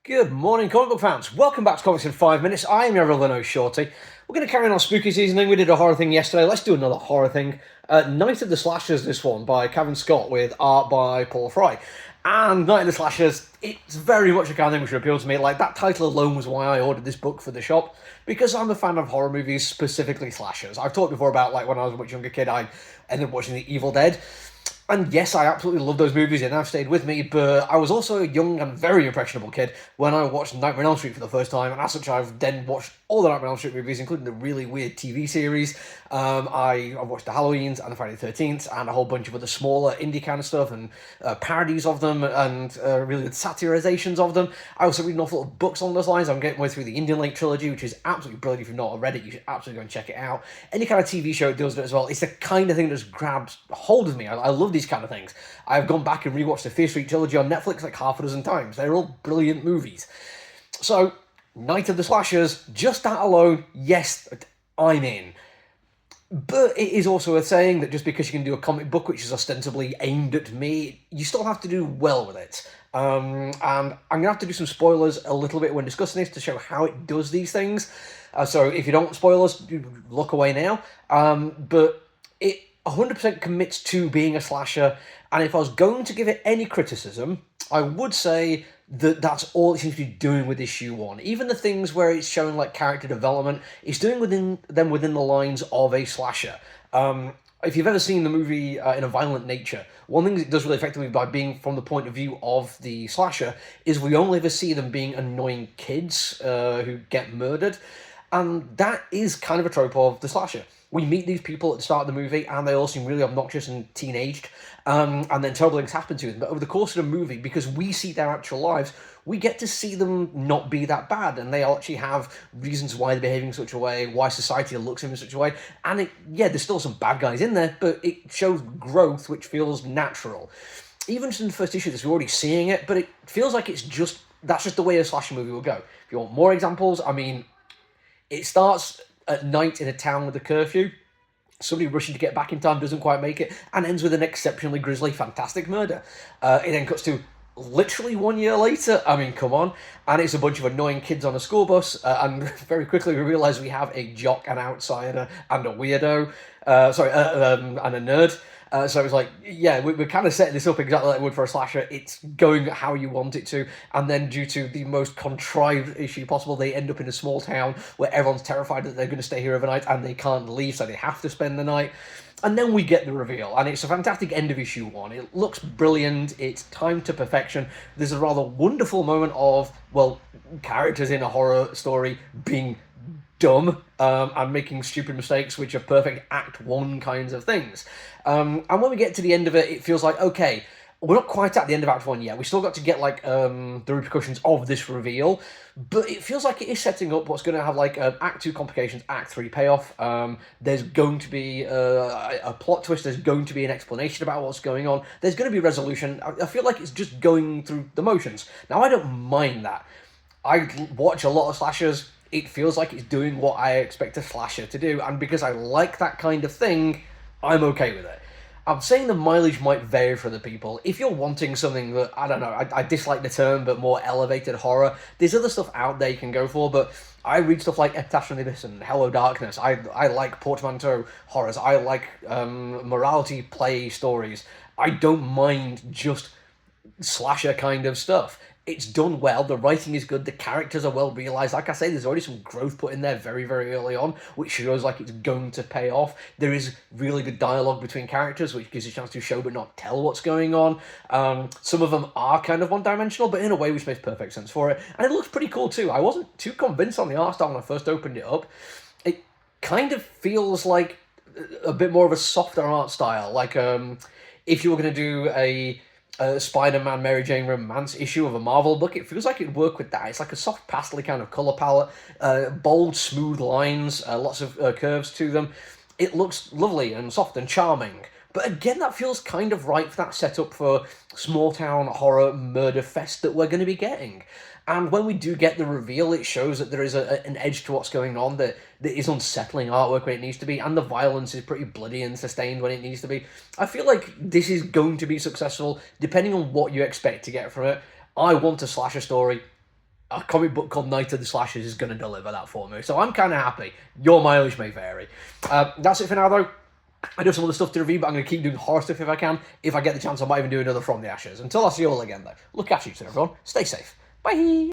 Good morning, comic book fans. Welcome back to Comics in 5 Minutes. I am your Reverend Shorty. We're going to carry on our spooky seasoning. We did a horror thing yesterday. Let's do another horror thing. Night of the Slashers, this one, by Kevin Scott, with art by Paul Fry. And Night of the Slashers, it's very much a kind of thing which appealed to me. Like, that title alone was why I ordered this book for the shop, because I'm a fan of horror movies, specifically slashers. I've talked before about, like, when I was a much younger kid, I ended up watching The Evil Dead. And yes, I absolutely love those movies and they've stayed with me, but I was also a young and very impressionable kid when I watched Nightmare on Elm Street for the first time, and as such I've then watched all the Nightmare on Elm Street movies, including the really weird TV series. I've watched the Halloweens and the Friday the 13th, and a whole bunch of other smaller indie kind of stuff, and parodies of them, and really good satirizations of them. I also read an awful lot of books along those lines. I'm getting way through the Indian Lake trilogy, which is absolutely brilliant. If you've not read it, you should absolutely go and check it out. Any kind of TV show that does it as well. It's the kind of thing that just grabs hold of me. I love these kind of things. I've gone back and rewatched the Fear Street trilogy on Netflix like half a dozen times. They're all brilliant movies. So, Night of the Slashers, just that alone, yes, I'm in. But it is also worth saying that just because you can do a comic book which is ostensibly aimed at me, you still have to do well with it. And I'm going to have to do some spoilers a little bit when discussing this to show how it does these things. So if you don't want spoilers, look away now. But it 100% commits to being a slasher, and if I was going to give it any criticism, I would say that that's all it seems to be doing with issue one. Even the things where it's showing like character development, it's doing within the lines of a slasher. If you've ever seen the movie In a Violent Nature, one thing it does really effectively by being from the point of view of the slasher is we only ever see them being annoying kids who get murdered, and that is kind of a trope of the slasher. We meet these people at the start of the movie, and they all seem really obnoxious and teenaged, and then terrible things happen to them. But over the course of the movie, because we see their actual lives, we get to see them not be that bad, and they actually have reasons why they're behaving in such a way, why society looks at them in such a way. And there's still some bad guys in there, but it shows growth which feels natural. Even just in the first issue of this, we're already seeing it, but it feels like that's just the way a slasher movie will go. If you want more examples, I mean, it starts at night in a town with a curfew. Somebody rushing to get back in time doesn't quite make it, and ends with an exceptionally grisly, fantastic murder. It then cuts to literally 1 year later. I mean, come on. And it's a bunch of annoying kids on a school bus, and very quickly we realise we have a jock, an outsider, and a weirdo. And a nerd. So it's like, yeah, we're kind of setting this up exactly like we would for a slasher. It's going how you want it to, and then due to the most contrived issue possible, they end up in a small town where everyone's terrified that they're going to stay here overnight, and they can't leave, so they have to spend the night. And then we get the reveal, and it's a fantastic end of issue one. It looks brilliant, it's timed to perfection. There's a rather wonderful moment of, well, characters in a horror story being dumb and making stupid mistakes, which are perfect Act 1 kinds of things. And when we get to the end of it, it feels like, okay, we're not quite at the end of Act 1 yet. We still got to get, like, the repercussions of this reveal, but it feels like it is setting up what's going to have, like, Act 2 complications, Act 3 payoff. There's going to be a plot twist. There's going to be an explanation about what's going on. There's going to be resolution. I feel like it's just going through the motions. Now, I don't mind that. I watch a lot of slashers. It feels like it's doing what I expect a slasher to do, and because I like that kind of thing, I'm okay with it. I'm saying the mileage might vary for the people. If you're wanting something that, I don't know, I dislike the term, but more elevated horror, there's other stuff out there you can go for, but I read stuff like Epitaph from the Abyss and Hello Darkness. I like portmanteau horrors. I like morality play stories. I don't mind just slasher kind of stuff. It's done well, the writing is good, the characters are well realised. Like I say, there's already some growth put in there very, very early on, which shows like it's going to pay off. There is really good dialogue between characters, which gives you a chance to show but not tell what's going on. Some of them are kind of one-dimensional, but in a way which makes perfect sense for it. And it looks pretty cool too. I wasn't too convinced on the art style when I first opened it up. It kind of feels like a bit more of a softer art style. Like if you were going to do a Spider-Man Mary Jane romance issue of a Marvel book, it feels like it'd work with that. It's like a soft pastel kind of colour palette, bold, smooth lines, lots of curves to them. It looks lovely and soft and charming. But again, that feels kind of right for that setup for small-town horror murder fest that we're going to be getting. And when we do get the reveal, it shows that there is an edge to what's going on, that is unsettling artwork when it needs to be, and the violence is pretty bloody and sustained when it needs to be. I feel like this is going to be successful, depending on what you expect to get from it. I want a slasher story. a comic book called Night of the Slashers is going to deliver that for me. So I'm kind of happy. Your mileage may vary. That's it for now, though. I do have some other stuff to review, but I'm going to keep doing horror stuff if I can. If I get the chance, I might even do another From the Ashes. Until I see you all again, though, look at you soon, everyone. Stay safe. Bye.